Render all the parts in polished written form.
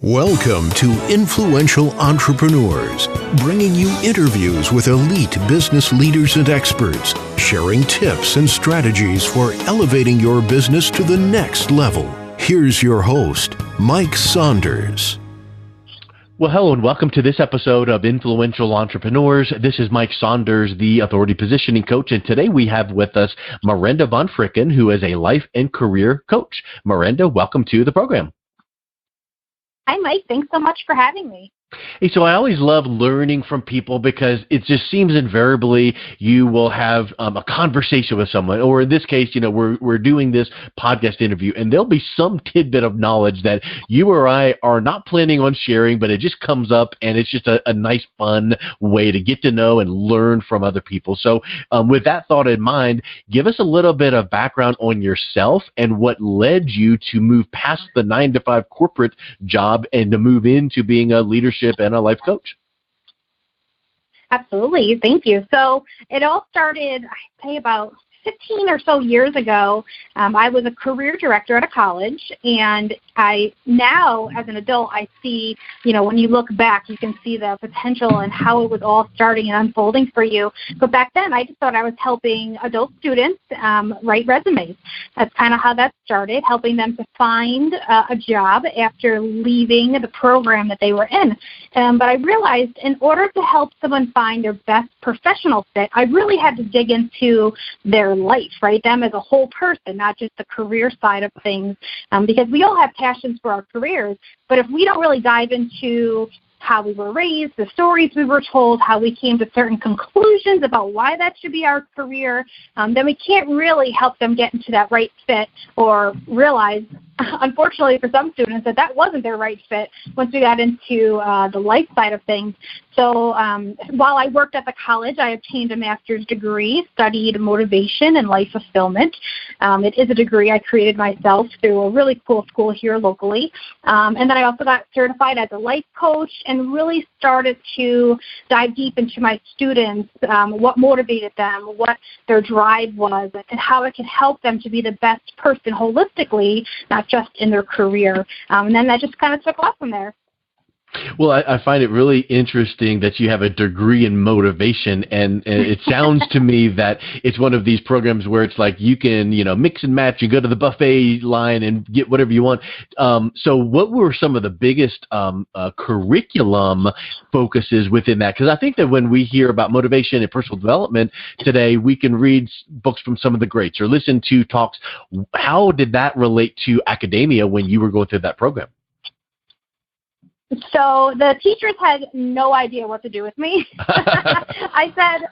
Welcome to Influential Entrepreneurs, bringing you interviews with elite business leaders and experts, sharing tips and strategies for elevating your business to the next level. Here's your host, Mike Saunders. Well, hello and welcome to this episode of Influential Entrepreneurs. This is Mike Saunders, the Authority Positioning Coach, and today we have with us Miranda VonFricken, who is a life and career coach. Miranda, welcome to the program. Hi, Mike. Thanks so much for having me. Hey, so I always love learning from people because it just seems invariably you will have a conversation with someone, or in this case, we're doing this podcast interview, and there'll be some tidbit of knowledge that you or I are not planning on sharing, but it just comes up, and it's just a nice, fun way to get to know and learn from other people. So with that thought in mind, give us a little bit of background on yourself and what led you to move past the 9-to-5 corporate job and to move into being a leadership and a life coach. Absolutely. Thank you. So it all started, I'd say, about 15 or so years ago. I was a career director at a college, and I now, as an adult, I see, when you look back, you can see the potential and how it was all starting and unfolding for you. But back then, I just thought I was helping adult students write resumes. That's kind of how that started, helping them to find a job after leaving the program that they were in. But I realized in order to help someone find their best professional fit, I really had to dig into their life, right? Them as a whole person, not just the career side of things, because we all have passions for our careers, but if we don't really dive into how we were raised, the stories we were told, how we came to certain conclusions about why that should be our career, then we can't really help them get into that right fit or realize, unfortunately for some students, that wasn't their right fit once we got into the life side of things. So while I worked at the college, I obtained a master's degree, studied motivation and life fulfillment. It is a degree I created myself through a really cool school here locally. And then I also got certified as a life coach and really started to dive deep into my students, what motivated them, what their drive was, and how it could help them to be the best person holistically, not just in their career. And then that just kind of took off from there. Well, I find it really interesting that you have a degree in motivation, and it sounds to me that it's one of these programs where it's like you can, mix and match and go to the buffet line and get whatever you want. So what were some of the biggest curriculum focuses within that? Because I think that when we hear about motivation and personal development today, we can read books from some of the greats or listen to talks. How did that relate to academia when you were going through that program? So the teachers had no idea what to do with me. I said,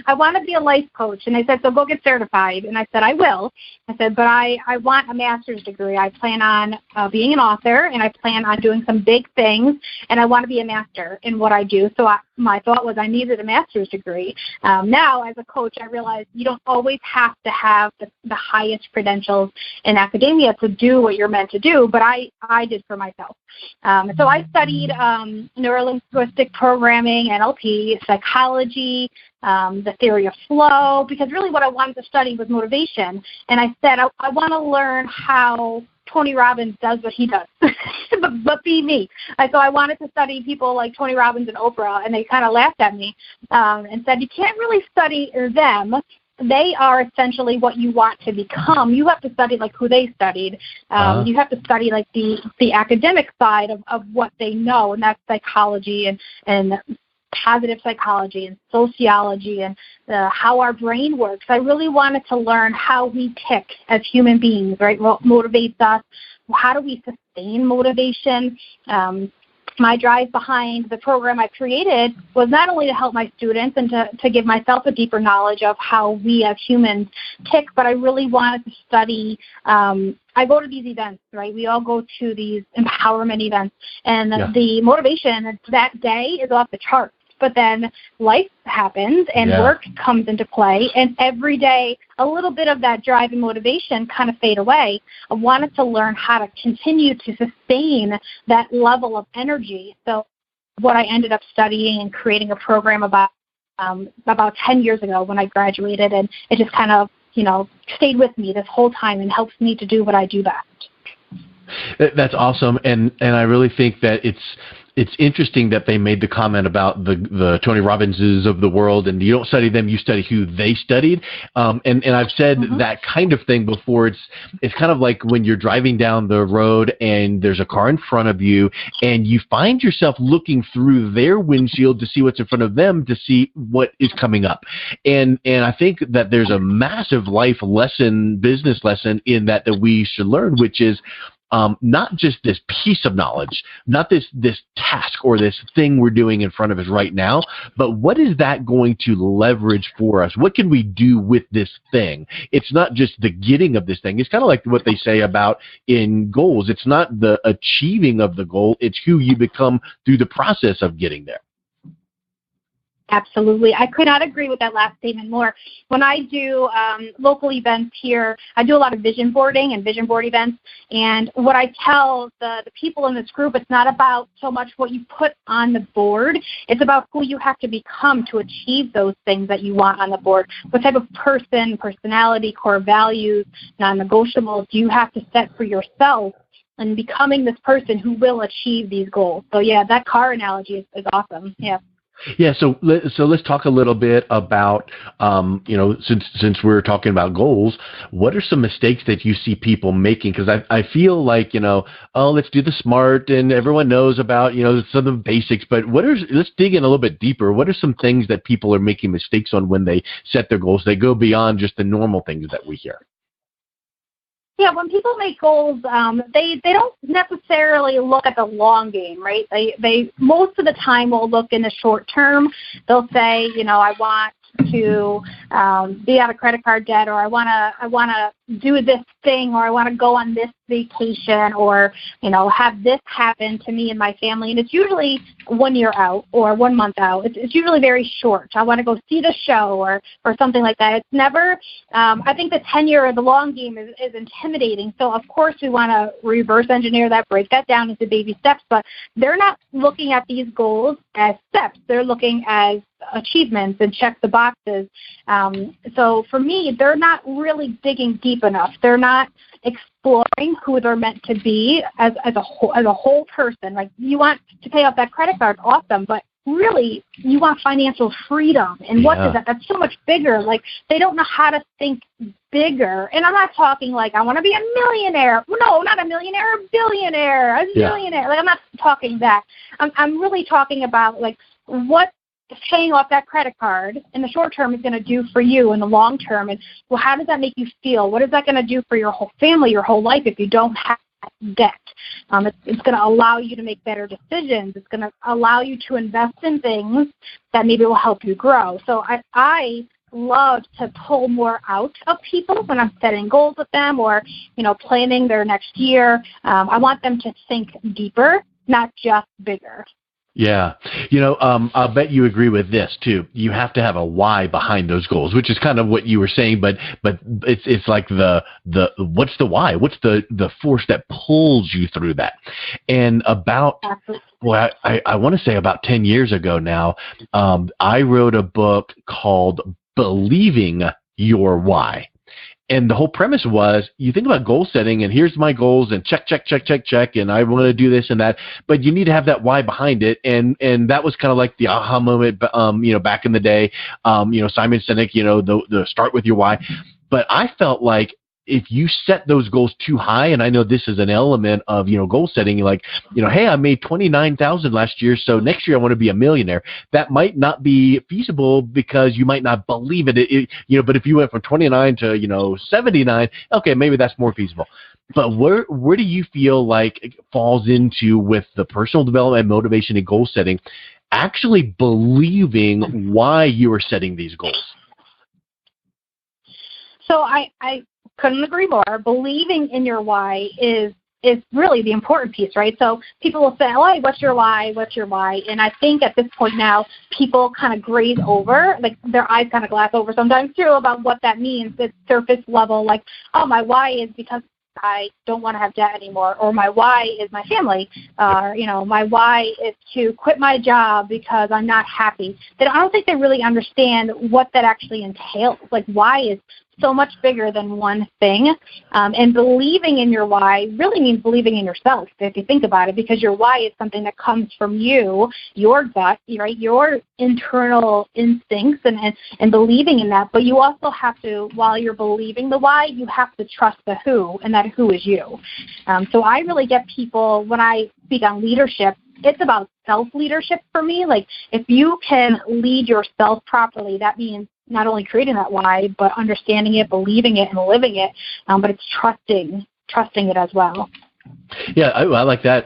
I want to be a life coach. And they said, so go get certified. And I said, I will. I said, but I want a master's degree. I plan on being an author, and I plan on doing some big things, and I want to be a master in what I do. So my thought was I needed a master's degree. Now, as a coach, I realize you don't always have to have the highest credentials in academia to do what you're meant to do, but I did for myself. So I studied neurolinguistic programming, NLP, psychology, the theory of flow, because really what I wanted to study was motivation. And I said, I want to learn how Tony Robbins does what he does, but be me. So I wanted to study people like Tony Robbins and Oprah, and they kind of laughed at me and said, you can't really study them. They are essentially what you want to become. You have to study like who they studied. You have to study like the academic side of what they know, and that's psychology and positive psychology and sociology and how our brain works. I really wanted to learn how we tick as human beings, right? What motivates us? How do we sustain motivation? My drive behind the program I created was not only to help my students and to give myself a deeper knowledge of how we as humans tick, but I really wanted to study. I go to these events, right? We all go to these empowerment events, and the motivation that day is off the charts. But then life happens and work comes into play, and every day a little bit of that drive and motivation kind of fade away. I wanted to learn how to continue to sustain that level of energy. So what I ended up studying and creating a program about 10 years ago when I graduated, and it just kind of, stayed with me this whole time and helps me to do what I do best. That's awesome, and I really think that it's interesting that they made the comment about the Tony Robbinses of the world, and you don't study them, you study who they studied. And I've said that kind of thing before. It's kind of like when you're driving down the road and there's a car in front of you, and you find yourself looking through their windshield to see what's in front of them, to see what is coming up. And I think that there's a massive life lesson, business lesson in that we should learn, which is not just this piece of knowledge, not this task or this thing we're doing in front of us right now, but what is that going to leverage for us? What can we do with this thing? It's not just the getting of this thing. It's kind of like what they say about in goals. It's not the achieving of the goal. It's who you become through the process of getting there. Absolutely. I could not agree with that last statement more. When I do local events here, I do a lot of vision boarding and vision board events. And what I tell the people in this group, it's not about so much what you put on the board. It's about who you have to become to achieve those things that you want on the board. What type of person, personality, core values, non-negotiables do you have to set for yourself and becoming this person who will achieve these goals? So, yeah, that car analogy is awesome. Yeah. Yeah, so let's talk a little bit about, since we're talking about goals, what are some mistakes that you see people making? Because I feel like, let's do the SMART and everyone knows about, some of the basics, but let's dig in a little bit deeper. What are some things that people are making mistakes on when they set their goals? They go beyond just the normal things that we hear. Yeah, when people make goals, they don't necessarily look at the long game, right? They most of the time will look in the short term. They'll say, I want to be out of credit card debt, or I want to do this thing, or I want to go on this vacation, or have this happen to me and my family. And it's usually 1 year out or 1 month out. It's usually very short. I want to go see the show or something like that. It's never. I think the 10-year or the long game is intimidating. So of course we want to reverse engineer that, break that down into baby steps. But they're not looking at these goals as steps. They're looking as achievements and check the boxes. So for me, they're not really digging deep enough. They're not exploring who they're meant to be as a whole person. Like, you want to pay off that credit card, awesome, but really you want financial freedom. And what is that? That's so much bigger. Like, they don't know how to think bigger. And I'm not talking like I want to be a millionaire. No, not a millionaire, a billionaire, a zillionaire. Like, I'm not talking that. I'm really talking about like what paying off that credit card in the short term is going to do for you in the long term. And well, how does that make you feel? What is that going to do for your whole family, your whole life, if you don't have debt? It's going to allow you to make better decisions. It's going to allow you to invest in things that maybe will help you grow. So I love to pull more out of people when I'm setting goals with them, or planning their next year. I want them to think deeper, not just bigger. Yeah. I'll bet you agree with this too. You have to have a why behind those goals, which is kind of what you were saying, but it's like the what's the why? What's the force that pulls you through that? And about, well, I want to say about 10 years ago now, I wrote a book called Believing Your Why. And the whole premise was, you think about goal setting, and here's my goals, and check, and I want to do this and that, but you need to have that why behind it. And that was kind of like the aha moment, back in the day, Simon Sinek, the start with your why. But I felt like if you set those goals too high, and I know this is an element of, goal setting, like, hey, I made $29,000 last year, so next year I want to be a millionaire. That might not be feasible because you might not believe it. But if you went from 29 to, 79, okay, maybe that's more feasible. But where do you feel like it falls into with the personal development, motivation, and goal setting, actually believing why you are setting these goals? So I couldn't agree more. Believing in your why is really the important piece, right? So people will say, oh, hey, what's your why? What's your why? And I think at this point now, people kind of graze over, like their eyes kind of glass over sometimes too, about what that means. It's surface level, like, oh, my why is because I don't want to have debt anymore, or my why is my family, my why is to quit my job because I'm not happy. I don't think they really understand what that actually entails. Like, why is so much bigger than one thing. And believing in your why really means believing in yourself, if you think about it, because your why is something that comes from you, your gut, right, your internal instincts and believing in that. But you also have to, while you're believing the why, you have to trust the who, and that who is you. So I really get people, when I speak on leadership, it's about self-leadership for me. Like, if you can lead yourself properly, that means not only creating that why, but understanding it, believing it, and living it. But it's trusting it as well. Yeah, I like that.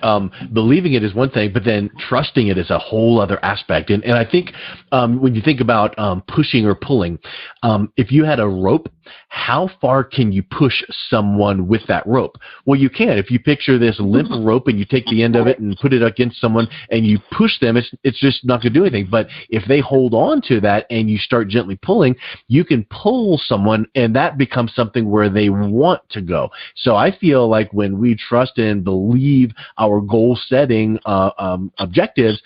Believing it is one thing, but then trusting it is a whole other aspect. And I think when you think about pushing or pulling, if you had a rope, how far can you push someone with that rope? Well, you can. If you picture this limp rope and you take the end of it and put it against someone and you push them, it's just not going to do anything. But if they hold on to that and you start gently pulling, you can pull someone, and that becomes something where they want to go. So I feel like when we trust and believe our goal-setting objectives,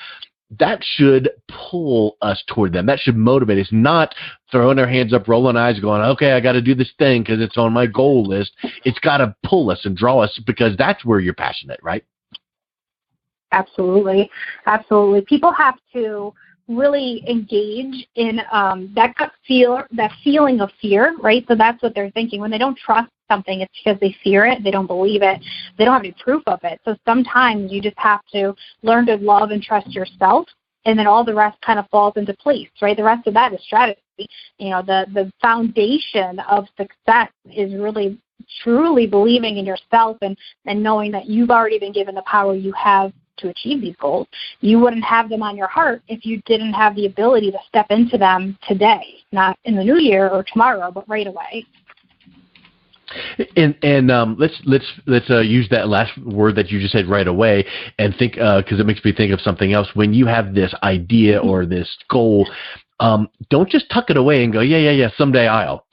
that should pull us toward them. That should motivate us, not throwing our hands up, rolling eyes, going, okay, I got to do this thing because it's on my goal list. It's got to pull us and draw us, because that's where you're passionate, right? Absolutely. Absolutely. People have to really engage in that feeling of fear, right? So that's what they're thinking. When they don't trust something, it's because they fear it, they don't believe it, they don't have any proof of it. So sometimes you just have to learn to love and trust yourself, and then all the rest kind of falls into place, right? The rest of that is strategy. You know, the foundation of success is really truly believing in yourself and knowing that you've already been given the power you have to achieve these goals. You wouldn't have them on your heart if you didn't have the ability to step into them today, not in the new year or tomorrow, but right away. And let's use that last word that you just said, right away, and think, because it makes me think of something else. When you have this idea or this goal, don't just tuck it away and go, yeah, someday I'll,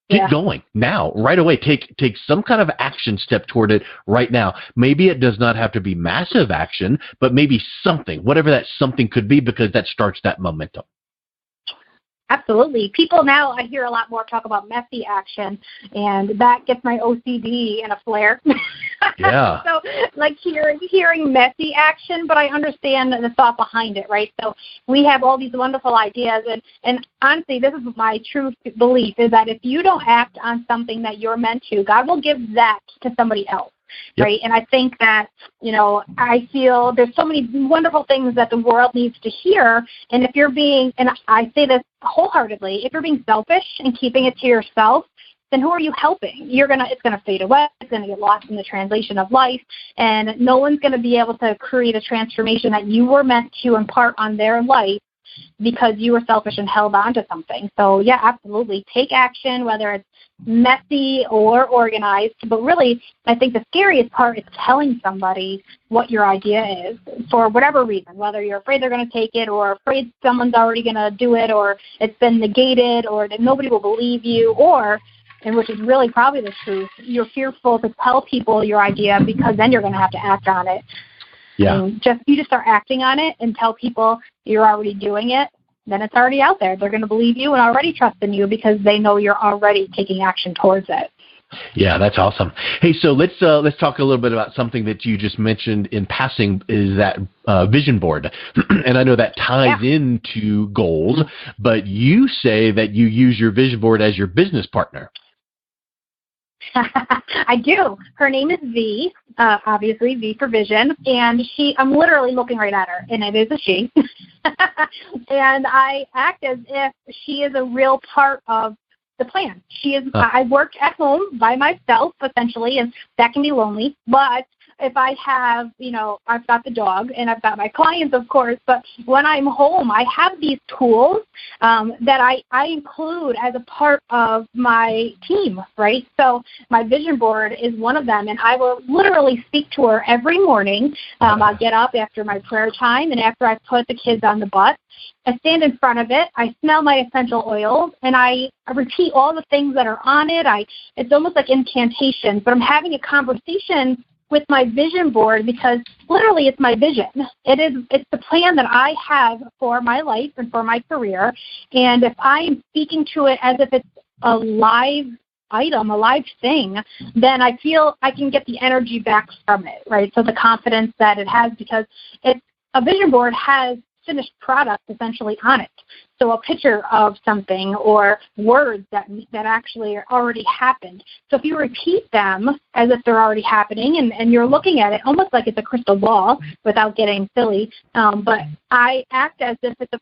get going now, right away. Take some kind of action step toward it right now. Maybe it does not have to be massive action, but maybe something, whatever that something could be, because that starts that momentum. Absolutely. People now, I hear a lot more talk about messy action, and that gets my OCD in a flare. Yeah. So, like hearing messy action, but I understand the thought behind it, right? So we have all these wonderful ideas, and honestly, this is my true belief, is that if you don't act on something that you're meant to, God will give that to somebody else. Yep. Right. And I think that, I feel there's so many wonderful things that the world needs to hear. And if you're being, and I say this wholeheartedly, if you're being selfish and keeping it to yourself, then who are you helping? It's going to fade away. It's going to get lost in the translation of life. And no one's going to be able to create a transformation that you were meant to impart on their life because you were selfish and held on to something. So, yeah, absolutely. Take action, whether it's messy or organized. But really, I think the scariest part is telling somebody what your idea is for whatever reason, whether you're afraid they're going to take it or afraid someone's already going to do it or it's been negated or that nobody will believe you, or, and which is really probably the truth, you're fearful to tell people your idea because then you're going to have to act on it. Yeah. And you just start acting on it and tell people you're already doing it, then it's already out there. They're going to believe you and already trust in you because they know you're already taking action towards it. Yeah, that's awesome. Hey, so let's talk a little bit about something that you just mentioned in passing, is that vision board. And I know that ties into goals, but you say that you use your vision board as your business partner. I do. Her name is V, obviously V for Vision, and I'm literally looking right at her, and it is a she. And I act as if she is a real part of the plan. She is. I work at home by myself, essentially, and that can be lonely, but if I have, I've got the dog and I've got my clients, of course, but when I'm home, I have these tools that I include as a part of my team, right? So my vision board is one of them, and I will literally speak to her every morning. I'll get up after my prayer time and after I put the kids on the bus. I stand in front of it, I smell my essential oils, and I repeat all the things that are on it. It's almost like incantations, but I'm having a conversation with my vision board because literally it's my vision. It's the plan that I have for my life and for my career. And if I am speaking to it as if it's a live item, a live thing, then I feel I can get the energy back from it, right? So the confidence that it has, because a vision board has finished product essentially on it. So a picture of something or words that actually are already happened. So if you repeat them as if they're already happening and you're looking at it almost like it's a crystal ball without getting silly, but I act as if it's a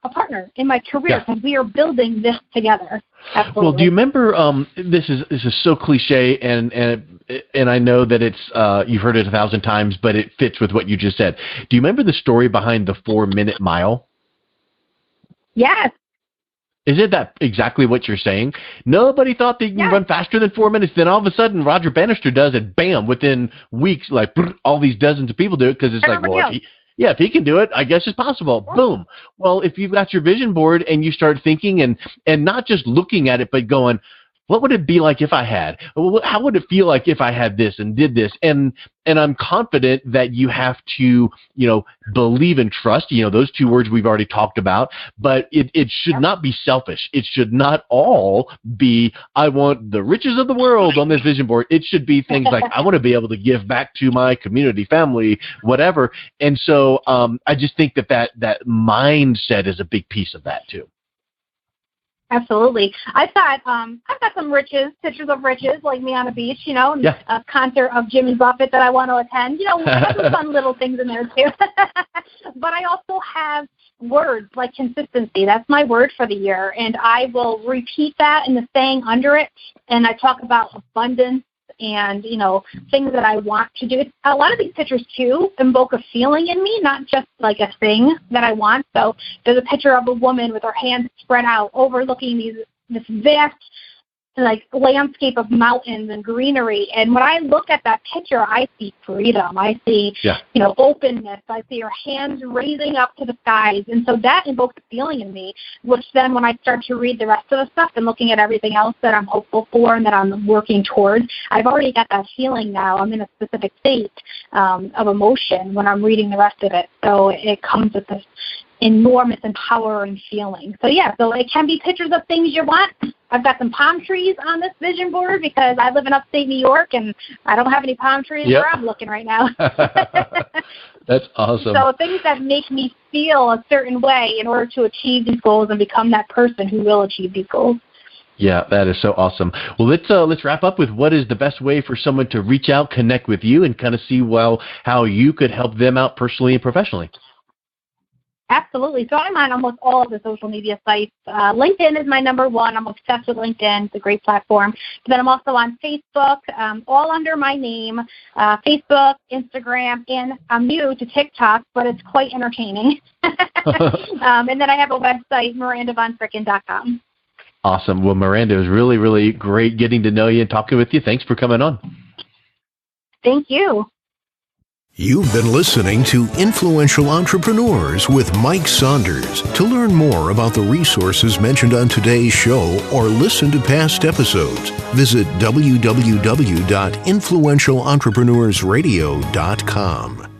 partner in my career because we are building this together. Absolutely. Well, do you remember, this is so cliche and I know that it's you've heard it 1,000 times, but it fits with what you just said. Do you remember the story behind the 4-minute mile? Yes. Isn't that exactly what you're saying? Nobody thought they can run faster than 4 minutes. Then all of a sudden, Roger Bannister does it. Bam! Within weeks, like all these dozens of people do it because it's like, well, if he can do it, I guess it's possible. Boom. Well, if you've got your vision board and you start thinking and not just looking at it, but going, what would it be like if I had? How would it feel like if I had this and did this? And I'm confident that you have to, believe and trust, those 2 words we've already talked about, but it should not be selfish. It should not all be, I want the riches of the world on this vision board. It should be things like, I want to be able to give back to my community, family, whatever. And so I just think that mindset is a big piece of that too. Absolutely. I've got some pictures of riches, like me on a beach, and a concert of Jimmy Buffett that I want to attend. I have some fun little things in there too. But I also have words like consistency. That's my word for the year, and I will repeat that in the saying under it. And I talk about abundance and things that I want to do. A lot of these pictures too invoke a feeling in me, not just like a thing that I want. So there's a picture of a woman with her hands spread out overlooking this vast landscape of mountains and greenery. And when I look at that picture, I see freedom. I see, openness. I see her hands raising up to the skies. And so that invokes a feeling in me, which then when I start to read the rest of the stuff and looking at everything else that I'm hopeful for and that I'm working towards, I've already got that feeling now. I'm in a specific state of emotion when I'm reading the rest of it. So it comes with this enormous empowering feeling. So so it can be pictures of things you want. I've got some palm trees on this vision board because I live in upstate New York and I don't have any palm trees where I'm looking right now. That's awesome. So things that make me feel a certain way in order to achieve these goals and become that person who will achieve these goals. Yeah, that is so awesome. Well, let's wrap up with what is the best way for someone to reach out, connect with you, and kind of see how you could help them out personally and professionally. Absolutely. So I'm on almost all of the social media sites. LinkedIn is my number one. I'm obsessed with LinkedIn. It's a great platform. But then I'm also on Facebook, all under my name, Facebook, Instagram, and I'm new to TikTok, but it's quite entertaining. And then I have a website, MirandaVonFricken.com. Awesome. Well, Miranda, it was really, really great getting to know you and talking with you. Thanks for coming on. Thank you. You've been listening to Influential Entrepreneurs with Mike Saunders. To learn more about the resources mentioned on today's show or listen to past episodes, visit www.influentialentrepreneurssradio.com.